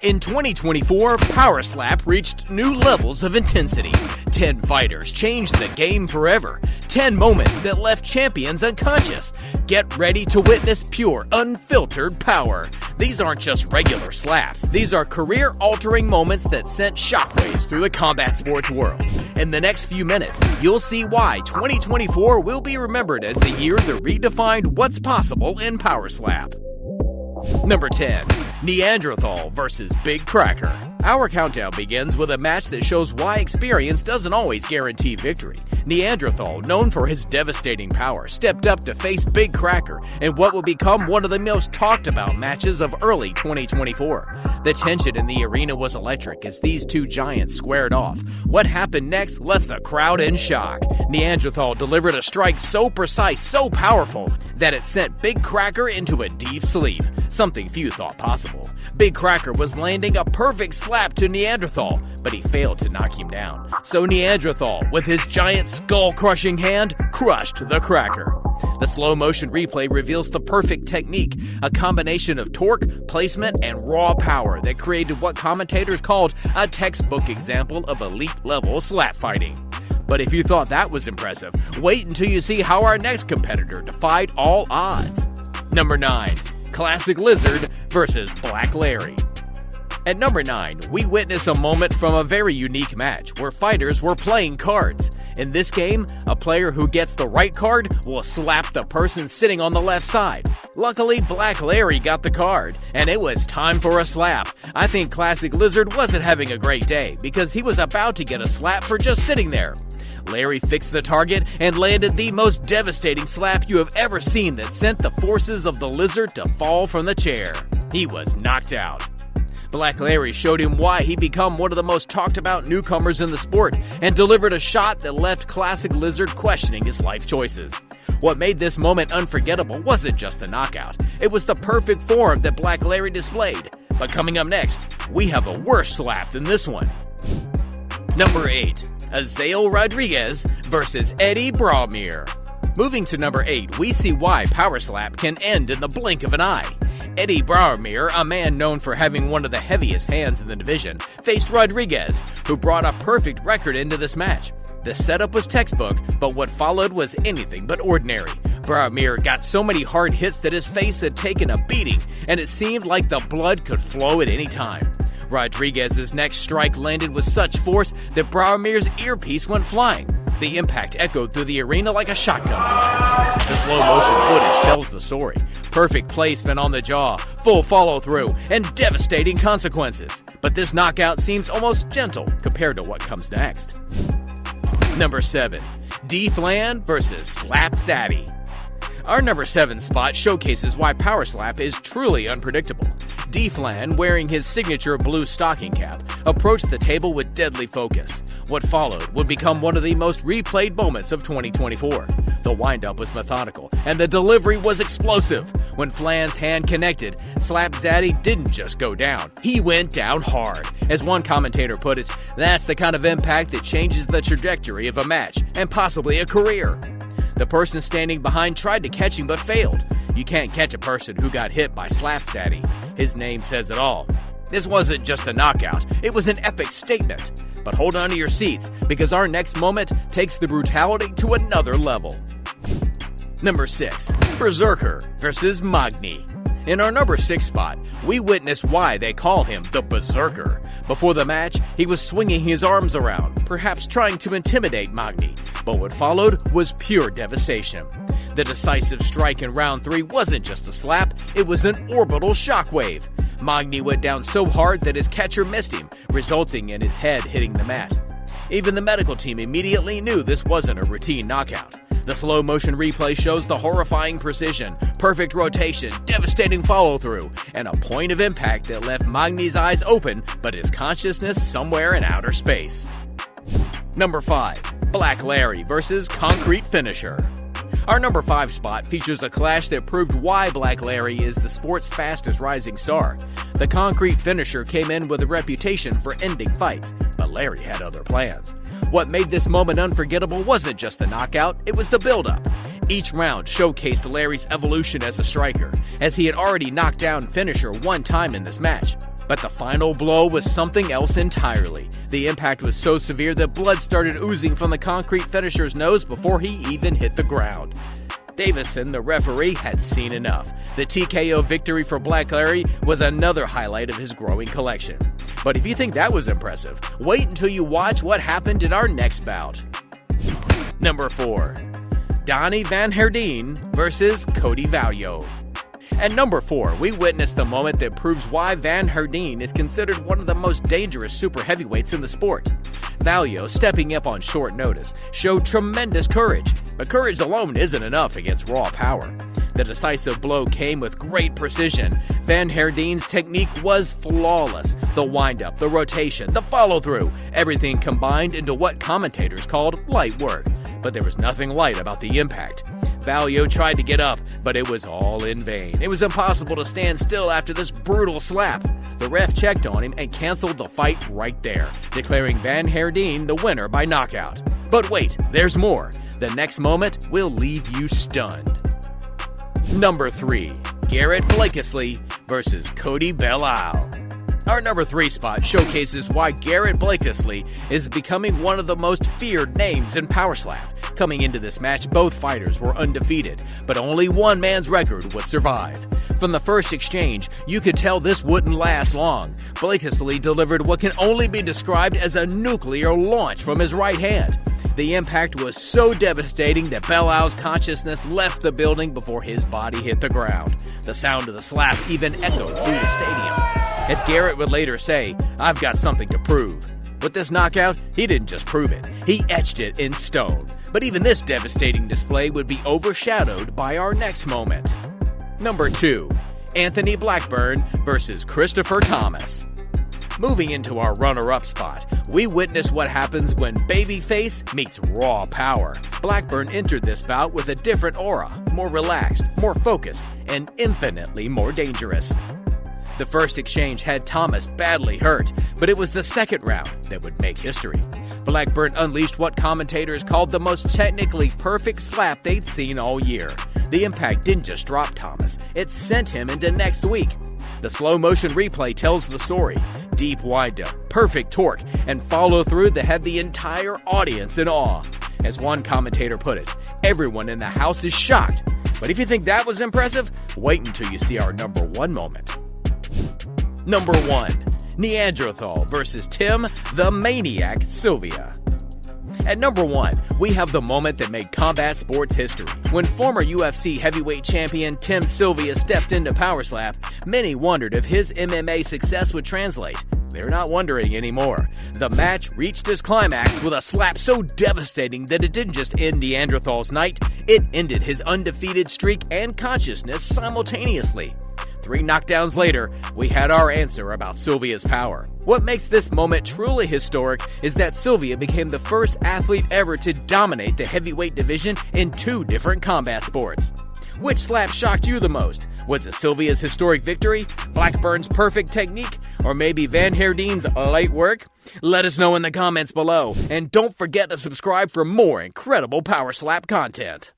In 2024, Power Slap reached new levels of intensity. 10 fighters changed the game forever. 10 moments that left champions unconscious. Get ready to witness pure, unfiltered power. These aren't just regular slaps. These are career-altering moments that sent shockwaves through the combat sports world. In the next few minutes, you'll see why 2024 will be remembered as the year that redefined what's possible in Power Slap. Number 10. Neanderthal versus Big Cracker. Our countdown begins with a match that shows why experience doesn't always guarantee victory. Neanderthal, known for his devastating power, stepped up to face Big Cracker in what will become one of the most talked about matches of early 2024. The tension in the arena was electric as these two giants squared off. What happened next left the crowd in shock. Neanderthal delivered a strike so precise, so powerful, that it sent Big Cracker into a deep sleep, something few thought possible. Big Cracker was landing a perfect slap to Neanderthal, but he failed to knock him down. So Neanderthal, with his giant skull-crushing hand, crushed the Cracker. The slow-motion replay reveals the perfect technique, a combination of torque, placement, and raw power that created what commentators called a textbook example of elite-level slap fighting. But if you thought that was impressive, wait until you see how our next competitor defied all odds. Number 9. Classic Lizard versus Black Larry. At number 9, we witness a moment from a very unique match where fighters were playing cards. In this game, a player who gets the right card will slap the person sitting on the left side. Luckily, Black Larry got the card, and it was time for a slap. I think Classic Lizard wasn't having a great day because he was about to get a slap for just sitting there. Larry fixed the target and landed the most devastating slap you have ever seen that sent the forces of the lizard to fall from the chair. He was knocked out. Black Larry showed him why he'd become one of the most talked about newcomers in the sport and delivered a shot that left Classic Lizard questioning his life choices. What made this moment unforgettable wasn't just the knockout, it was the perfect form that Black Larry displayed. But coming up next, we have a worse slap than this one. Number 8. Azael Rodriguez versus Eddie Bromere. Moving to number 8, we see why Power Slap can end in the blink of an eye. Eddie Bromere, a man known for having one of the heaviest hands in the division, faced Rodriguez, who brought a perfect record into this match. The setup was textbook, but what followed was anything but ordinary. Bromere got so many hard hits that his face had taken a beating, and it seemed like the blood could flow at any time. Rodriguez's next strike landed with such force that Bromere's earpiece went flying. The impact echoed through the arena like a shotgun blast. The slow-motion footage tells the story. Perfect placement on the jaw, full follow-through, and devastating consequences. But this knockout seems almost gentle compared to what comes next. Number 7. D-Flan versus Slap Zaddy. Our number 7 spot showcases why Power Slap is truly unpredictable. D-Flan, wearing his signature blue stocking cap, approached the table with deadly focus. What followed would become one of the most replayed moments of 2024. The windup was methodical, and the delivery was explosive. When Flan's hand connected, Slap Zaddy didn't just go down, he went down hard. As one commentator put it, that's the kind of impact that changes the trajectory of a match, and possibly a career. The person standing behind tried to catch him but failed. You can't catch a person who got hit by Slap Zaddy. His name says it all. This wasn't just a knockout, it was an epic statement. But hold on to your seats, because our next moment takes the brutality to another level. Number 6. Berserker versus Magni. In our number 6 spot, we witness why they call him the Berserker. Before the match, he was swinging his arms around, perhaps trying to intimidate Magni, but what followed was pure devastation. The decisive strike in round 3 wasn't just a slap, it was an orbital shockwave. Magni went down so hard that his catcher missed him, resulting in his head hitting the mat. Even the medical team immediately knew this wasn't a routine knockout. The slow-motion replay shows the horrifying precision, perfect rotation, devastating follow-through, and a point of impact that left Magni's eyes open, but his consciousness somewhere in outer space. Number 5. Black Larry versus Concrete Finisher. Our number 5 spot features a clash that proved why Black Larry is the sport's fastest rising star. The Concrete Finisher came in with a reputation for ending fights, but Larry had other plans. What made this moment unforgettable wasn't just the knockout, it was the build-up. Each round showcased Larry's evolution as a striker, as he had already knocked down Finisher one time in this match. But the final blow was something else entirely. The impact was so severe that blood started oozing from the concrete finisher's nose before he even hit the ground. Davison, the referee, had seen enough. The TKO victory for Black Larry was another highlight of his growing collection. But if you think that was impressive, wait until you watch what happened in our next bout. Number 4. Donnie Van Herdeen versus Cody Valio. At number 4, we witnessed the moment that proves why Van Herdeen is considered one of the most dangerous super heavyweights in the sport. Valio, stepping up on short notice, showed tremendous courage, but courage alone isn't enough against raw power. The decisive blow came with great precision. Van Herdeen's technique was flawless. The windup, the rotation, the follow-through, everything combined into what commentators called light work. But there was nothing light about the impact. Valio tried to get up, but it was all in vain. It was impossible to stand still after this brutal slap. The ref checked on him and canceled the fight right there, declaring Van Herdeen the winner by knockout. But wait, there's more. The next moment will leave you stunned. Number 3. Garrett Blakeslee versus Cody Belal. Our number 3 spot showcases why Garrett Blakeslee is becoming one of the most feared names in Power Slap. Coming into this match, both fighters were undefeated, but only one man's record would survive. From the first exchange, you could tell this wouldn't last long. Blakeslee delivered what can only be described as a nuclear launch from his right hand. The impact was so devastating that Belal's consciousness left the building before his body hit the ground. The sound of the slap even echoed through the stadium. As Garrett would later say, "I've got something to prove." With this knockout, he didn't just prove it, he etched it in stone. But even this devastating display would be overshadowed by our next moment. Number 2. Anthony Blackburn versus Christopher Thomas. Moving into our runner-up spot, we witness what happens when babyface meets raw power. Blackburn entered this bout with a different aura, more relaxed, more focused, and infinitely more dangerous. The first exchange had Thomas badly hurt, but it was the second round that would make history. Blackburn unleashed what commentators called the most technically perfect slap they'd seen all year. The impact didn't just drop Thomas, it sent him into next week. The slow-motion replay tells the story. Deep windup, perfect torque, and follow-through that had the entire audience in awe. As one commentator put it, everyone in the house is shocked. But if you think that was impressive, wait until you see our number 1 moment. Number 1. Neanderthal versus Tim the Maine-Iac Sylvia. At number 1, we have the moment that made combat sports history. When former UFC heavyweight champion Tim Sylvia stepped into Power Slap, many wondered if his MMA success would translate. They're not wondering anymore. The match reached its climax with a slap so devastating that it didn't just end Neanderthal's night, it ended his undefeated streak and consciousness simultaneously. 3 knockdowns later, we had our answer about Sylvia's power. What makes this moment truly historic is that Sylvia became the first athlete ever to dominate the heavyweight division in 2 different combat sports. Which slap shocked you the most? Was it Sylvia's historic victory, Blackburn's perfect technique, or maybe Van Herdeen's light work? Let us know in the comments below, and don't forget to subscribe for more incredible Power Slap content.